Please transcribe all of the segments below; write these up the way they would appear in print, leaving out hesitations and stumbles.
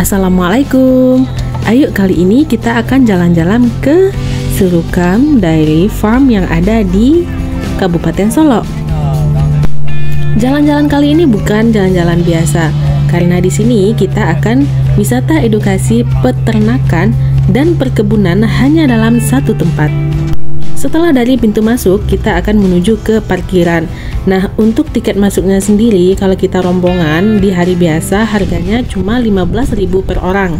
Assalamualaikum. Ayo kali ini kita akan jalan-jalan ke Serukam Dairy Farm yang ada di Kabupaten Solok. Jalan-jalan kali ini bukan jalan-jalan biasa, karena di sini kita akan wisata edukasi peternakan dan perkebunan hanya dalam satu tempat. Setelah dari pintu masuk, kita akan menuju ke parkiran. Nah, untuk tiket masuknya sendiri, kalau kita rombongan di hari biasa harganya cuma 15.000 per orang.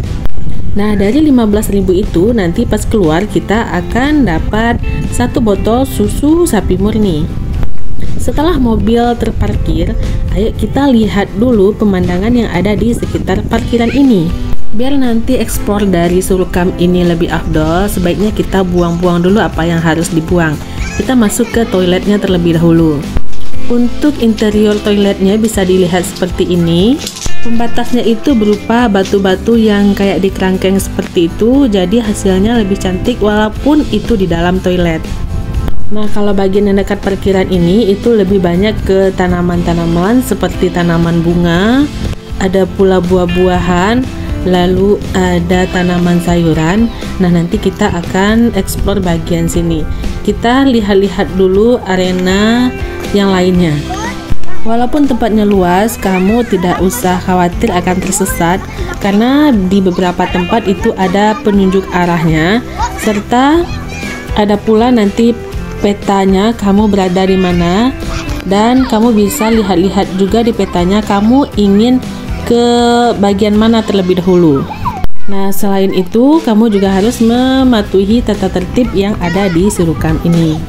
Nah, dari 15.000 itu nanti pas keluar kita akan dapat 1 botol susu sapi murni. Setelah mobil terparkir, ayo kita lihat dulu pemandangan yang ada di sekitar parkiran ini. Biar nanti eksplor dari Serukam ini lebih afdol, sebaiknya kita buang-buang dulu apa yang harus dibuang. Kita masuk ke toiletnya terlebih dahulu. Untuk interior toiletnya bisa dilihat seperti ini. Pembatasnya itu berupa batu-batu yang kayak di kerangkeng seperti itu, jadi hasilnya lebih cantik walaupun itu di dalam toilet. Nah, kalau bagian yang dekat parkiran ini itu lebih banyak ke tanaman-tanaman seperti tanaman bunga, ada pula buah-buahan, lalu ada tanaman sayuran. Nah, nanti kita akan eksplor bagian sini. Kita lihat-lihat dulu arena yang lainnya. Walaupun tempatnya luas, kamu tidak usah khawatir akan tersesat, karena di beberapa tempat itu ada penunjuk arahnya, serta ada pula nanti petanya kamu berada di mana, dan kamu bisa lihat-lihat juga di petanya kamu ingin ke bagian mana terlebih dahulu. Nah, selain itu kamu juga harus mematuhi tata tertib yang ada di Serukam ini.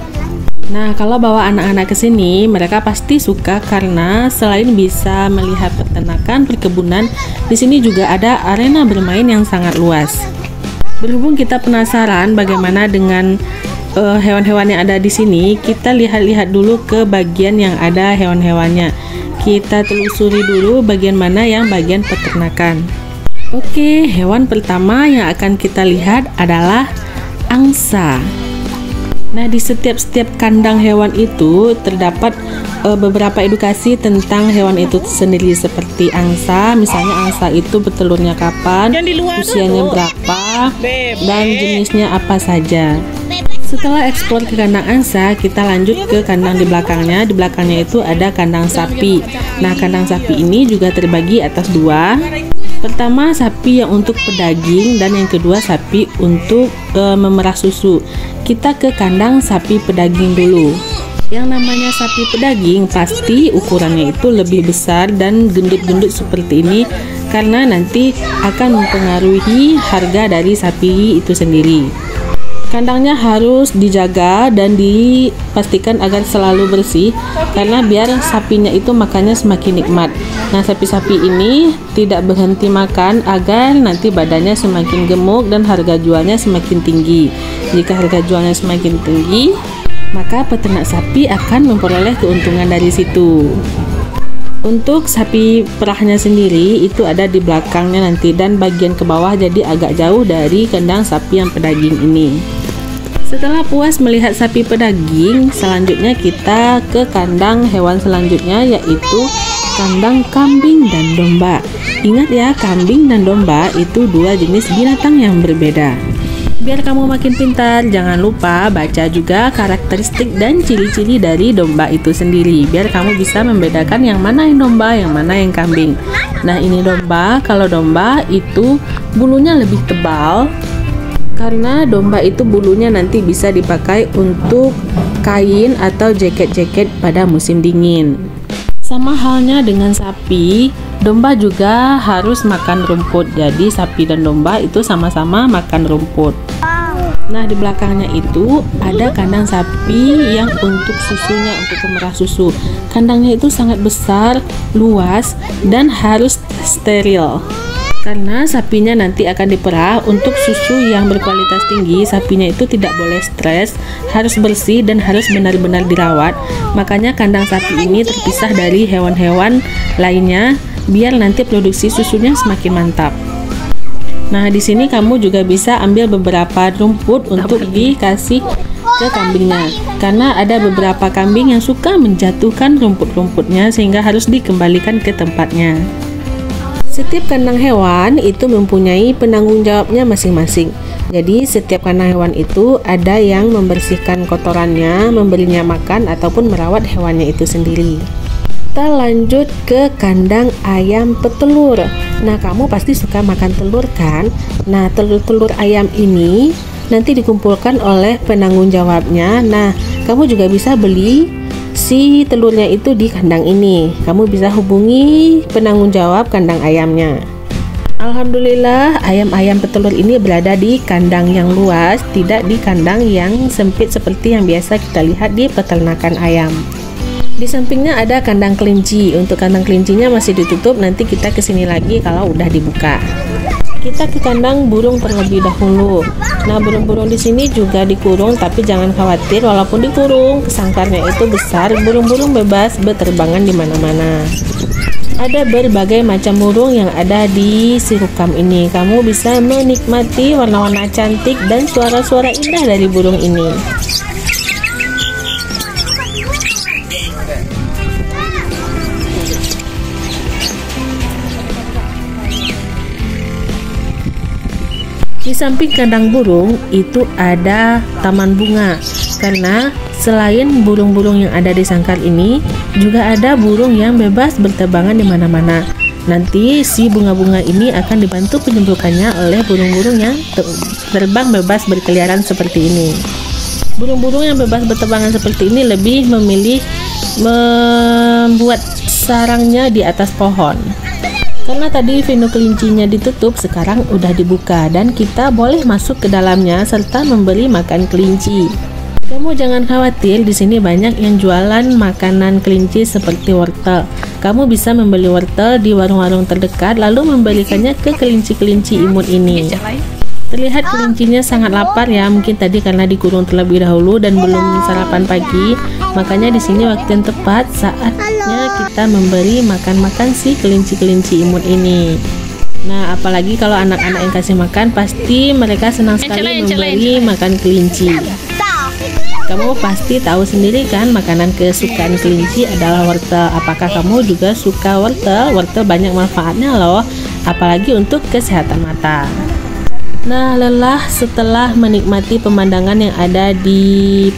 Nah, kalau bawa anak-anak ke sini, mereka pasti suka karena selain bisa melihat peternakan, perkebunan, di sini juga ada arena bermain yang sangat luas. Berhubung kita penasaran bagaimana dengan hewan-hewan yang ada di sini, kita lihat-lihat dulu ke bagian yang ada hewan-hewannya. Kita telusuri dulu bagian mana yang bagian peternakan. Oke, hewan pertama yang akan kita lihat adalah angsa. Nah, di setiap kandang hewan itu terdapat beberapa edukasi tentang hewan itu sendiri, seperti angsa. Misalnya angsa itu bertelurnya kapan, usianya berapa, dan jenisnya apa saja. Setelah eksplor ke kandang angsa, kita lanjut ke kandang di belakangnya. Di belakangnya itu ada kandang sapi. Nah, kandang sapi ini juga terbagi atas 2. Pertama, sapi yang untuk pedaging, dan yang kedua sapi untuk memerah susu. Kita ke kandang sapi pedaging dulu. Yang namanya sapi pedaging pasti ukurannya itu lebih besar dan gendut-gendut seperti ini, karena nanti akan mempengaruhi harga dari sapi itu sendiri. Kandangnya harus dijaga dan dipastikan agar selalu bersih, karena biar sapinya itu makannya semakin nikmat. Nah, sapi-sapi ini tidak berhenti makan agar nanti badannya semakin gemuk dan harga jualnya semakin tinggi. Jika harga jualnya semakin tinggi, maka peternak sapi akan memperoleh keuntungan dari situ. Untuk sapi perahnya sendiri itu ada di belakangnya nanti, dan bagian ke bawah, jadi agak jauh dari kandang sapi yang pedaging ini. Setelah puas melihat sapi pedaging, selanjutnya kita ke kandang hewan selanjutnya, yaitu kandang kambing dan domba. Ingat ya, kambing dan domba itu 2 jenis binatang yang berbeda. Biar kamu makin pintar, jangan lupa baca juga karakteristik dan ciri-ciri dari domba itu sendiri, biar kamu bisa membedakan yang mana yang domba, yang mana yang kambing. Nah, ini domba. Kalau domba itu bulunya lebih tebal, karena domba itu bulunya nanti bisa dipakai untuk kain atau jaket-jaket pada musim dingin. Sama halnya dengan sapi, domba juga harus makan rumput. Jadi sapi dan domba itu sama-sama makan rumput. Nah, di belakangnya itu ada kandang sapi yang untuk susunya, untuk pemerah susu. Kandangnya itu sangat besar, luas, dan harus steril. Karena sapinya nanti akan diperah untuk susu yang berkualitas tinggi, sapinya itu tidak boleh stres, harus bersih, dan harus benar-benar dirawat. Makanya kandang sapi ini terpisah dari hewan-hewan lainnya, biar nanti produksi susunya semakin mantap. Nah, di sini kamu juga bisa ambil beberapa rumput untuk dikasih ke kambingnya, karena ada beberapa kambing yang suka menjatuhkan rumput-rumputnya sehingga harus dikembalikan ke tempatnya. Setiap kandang hewan itu mempunyai penanggung jawabnya masing-masing. Jadi setiap kandang hewan itu ada yang membersihkan kotorannya, memberinya makan ataupun merawat hewannya itu sendiri. Kita lanjut ke kandang ayam petelur. Nah, kamu pasti suka makan telur kan? Nah, telur-telur ayam ini nanti dikumpulkan oleh penanggung jawabnya. Nah, kamu juga bisa beli si telurnya itu di kandang ini. Kamu bisa hubungi penanggung jawab kandang ayamnya. Alhamdulillah, ayam-ayam petelur ini berada di kandang yang luas, tidak di kandang yang sempit seperti yang biasa kita lihat di peternakan ayam. Di sampingnya ada kandang kelinci. Untuk kandang kelincinya masih ditutup, nanti kita kesini lagi kalau udah dibuka. Kita ke kandang burung terlebih dahulu. Nah, burung-burung di sini juga dikurung, tapi jangan khawatir, walaupun dikurung, sangkarnya itu besar, burung-burung bebas berterbangan di mana-mana. Ada berbagai macam burung yang ada di Sirukam ini. Kamu bisa menikmati warna-warna cantik dan suara-suara indah dari burung ini. Di samping kandang burung itu ada taman bunga, karena selain burung-burung yang ada di sangkar ini, juga ada burung yang bebas berterbangan di mana-mana. Nanti si bunga-bunga ini akan dibantu penyembuhannya oleh burung-burung yang terbang bebas berkeliaran seperti ini. Burung-burung yang bebas berterbangan seperti ini lebih memilih membuat sarangnya di atas pohon. Karena tadi venue kelincinya ditutup, sekarang udah dibuka dan kita boleh masuk ke dalamnya serta memberi makan kelinci. Kamu jangan khawatir, di sini banyak yang jualan makanan kelinci seperti wortel. Kamu bisa membeli wortel di warung-warung terdekat lalu memberikannya ke kelinci-kelinci imut ini. Terlihat kelincinya sangat lapar ya, mungkin tadi karena dikurung terlebih dahulu dan belum sarapan pagi. Makanya di sini waktu yang tepat saatnya kita memberi makan-makan si kelinci-kelinci imut ini. Nah, apalagi kalau anak-anak yang kasih makan, pasti mereka senang sekali memberi makan kelinci. Kamu pasti tahu sendiri kan, makanan kesukaan kelinci adalah wortel. Apakah kamu juga suka wortel? Wortel banyak manfaatnya loh, apalagi untuk kesehatan mata. Nah, lelah setelah menikmati pemandangan yang ada di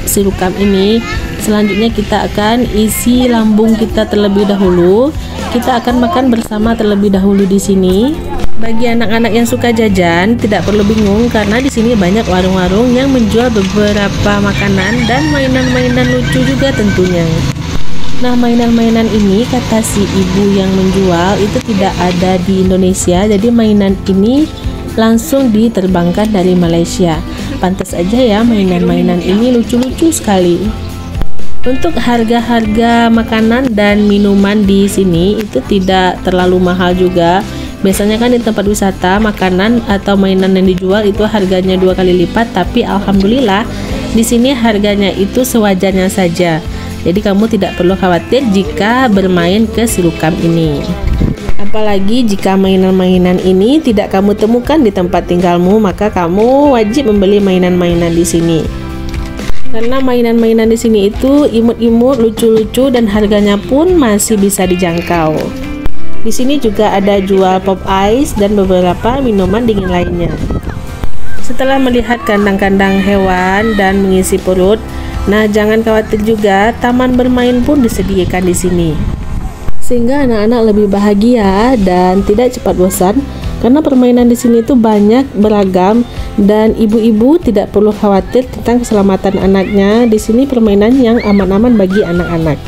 Sirukam ini, selanjutnya kita akan isi lambung kita terlebih dahulu. Kita akan makan bersama terlebih dahulu di sini. Bagi anak-anak yang suka jajan, tidak perlu bingung karena di sini banyak warung-warung yang menjual beberapa makanan dan mainan-mainan lucu juga tentunya. Nah, mainan-mainan ini kata si ibu yang menjual itu tidak ada di Indonesia, jadi mainan ini langsung diterbangkan dari Malaysia. Pantas aja ya, mainan-mainan ini lucu-lucu sekali. Untuk harga-harga makanan dan minuman di sini itu tidak terlalu mahal juga. Biasanya kan di tempat wisata makanan atau mainan yang dijual itu harganya 2 kali lipat, tapi alhamdulillah di sini harganya itu sewajarnya saja. Jadi kamu tidak perlu khawatir jika bermain ke Sirukam ini. Apalagi jika mainan-mainan ini tidak kamu temukan di tempat tinggalmu, maka kamu wajib membeli mainan-mainan di sini. Karena mainan-mainan di sini itu imut-imut, lucu-lucu dan harganya pun masih bisa dijangkau. Di sini juga ada jual pop ice dan beberapa minuman dingin lainnya. Setelah melihat kandang-kandang hewan dan mengisi perut, nah jangan khawatir juga, taman bermain pun disediakan di sini. Sehingga anak-anak lebih bahagia dan tidak cepat bosan karena permainan di sini itu banyak, beragam, dan ibu-ibu tidak perlu khawatir tentang keselamatan anaknya. Di sini permainan yang aman-aman bagi anak-anak.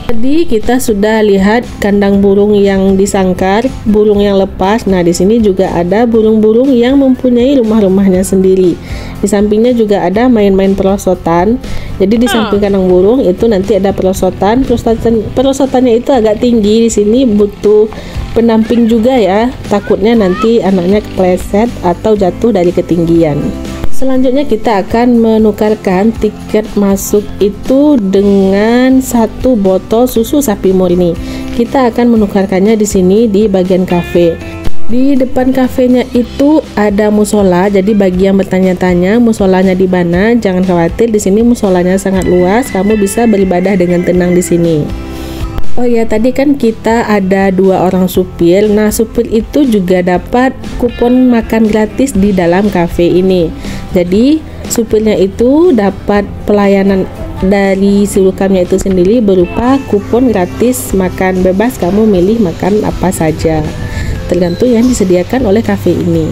Tadi kita sudah lihat kandang burung yang disangkar, burung yang lepas. Nah, di sini juga ada burung-burung yang mempunyai rumah-rumahnya sendiri. Di sampingnya juga ada main-main perosotan. Jadi di samping kandang burung itu nanti ada perosotan. Perosotannya itu agak tinggi. Di sini butuh pendamping juga ya. Takutnya nanti anaknya kepleset atau jatuh dari ketinggian. Selanjutnya kita akan menukarkan tiket masuk itu dengan 1 botol susu sapi murni. Kita akan menukarkannya di sini di bagian kafe. Di depan kafenya itu ada musola. Jadi bagi yang bertanya-tanya musolanya di mana, jangan khawatir, di sini musolanya sangat luas. Kamu bisa beribadah dengan tenang di sini. Oh ya, tadi kan kita ada 2 orang supir. Nah, supir itu juga dapat kupon makan gratis di dalam kafe ini. Jadi, supirnya itu dapat pelayanan dari Silukamnya itu sendiri berupa kupon gratis makan bebas. Kamu milih makan apa saja, tergantung yang disediakan oleh kafe ini.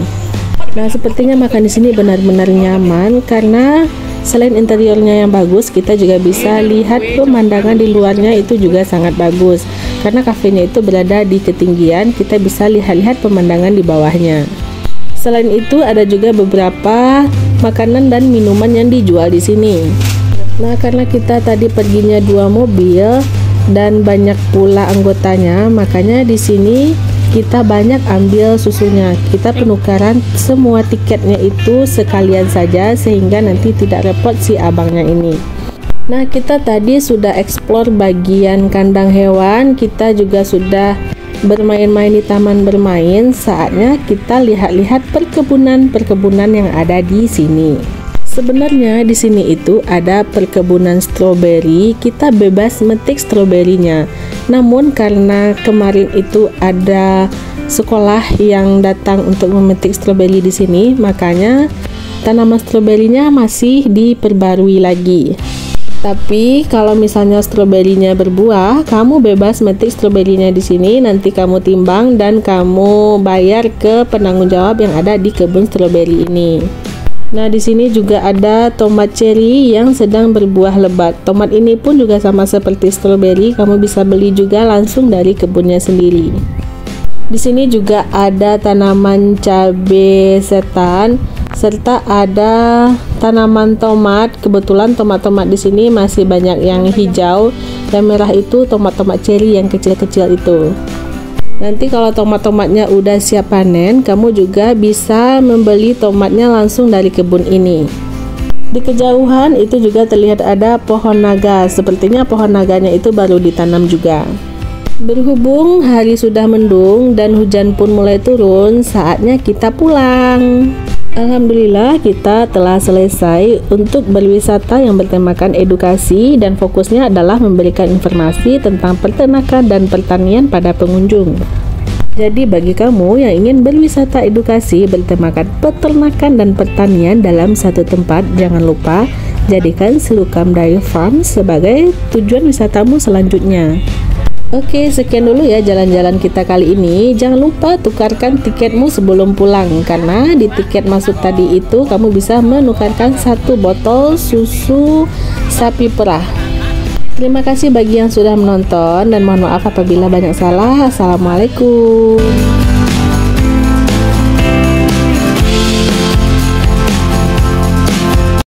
Nah, sepertinya makan di sini benar-benar nyaman karena selain interiornya yang bagus, kita juga bisa lihat pemandangan di luarnya itu juga sangat bagus. Karena kafenya itu berada di ketinggian, kita bisa lihat-lihat pemandangan di bawahnya. Selain itu, ada juga beberapa makanan dan minuman yang dijual di sini. Nah, karena kita tadi perginya 2 mobil dan banyak pula anggotanya, makanya di sini kita banyak ambil susunya. Kita penukaran semua tiketnya itu sekalian saja sehingga nanti tidak repot si abangnya ini. Nah, kita tadi sudah explore bagian kandang hewan, kita juga sudah bermain-main di taman bermain. Saatnya kita lihat-lihat perkebunan-perkebunan yang ada di sini. Sebenarnya di sini itu ada perkebunan stroberi, kita bebas metik stroberinya. Namun karena kemarin itu ada sekolah yang datang untuk memetik stroberi di sini, makanya tanaman stroberinya masih diperbarui lagi. Tapi kalau misalnya stroberinya berbuah, kamu bebas metik stroberinya di sini, nanti kamu timbang dan kamu bayar ke penanggung jawab yang ada di kebun stroberi ini. Nah, di sini juga ada tomat cherry yang sedang berbuah lebat. Tomat ini pun juga sama seperti stroberi, kamu bisa beli juga langsung dari kebunnya sendiri. Di sini juga ada tanaman cabai setan serta ada tanaman tomat. Kebetulan tomat-tomat di sini masih banyak yang hijau, yang merah itu tomat-tomat cherry yang kecil-kecil itu. Nanti kalau tomat-tomatnya udah siap panen, kamu juga bisa membeli tomatnya langsung dari kebun ini. Di kejauhan itu juga terlihat ada pohon naga. Sepertinya pohon naganya itu baru ditanam juga. Berhubung hari sudah mendung dan hujan pun mulai turun, saatnya kita pulang. Alhamdulillah kita telah selesai untuk berwisata yang bertemakan edukasi dan fokusnya adalah memberikan informasi tentang peternakan dan pertanian pada pengunjung. Jadi bagi kamu yang ingin berwisata edukasi bertemakan peternakan dan pertanian dalam satu tempat, jangan lupa jadikan Silukam Dairy Farm sebagai tujuan wisatamu selanjutnya. Oke, sekian dulu ya jalan-jalan kita kali ini. Jangan lupa tukarkan tiketmu sebelum pulang, karena di tiket masuk tadi itu kamu bisa menukarkan 1 botol susu sapi perah. Terima kasih bagi yang sudah menonton dan mohon maaf apabila banyak salah. Assalamualaikum.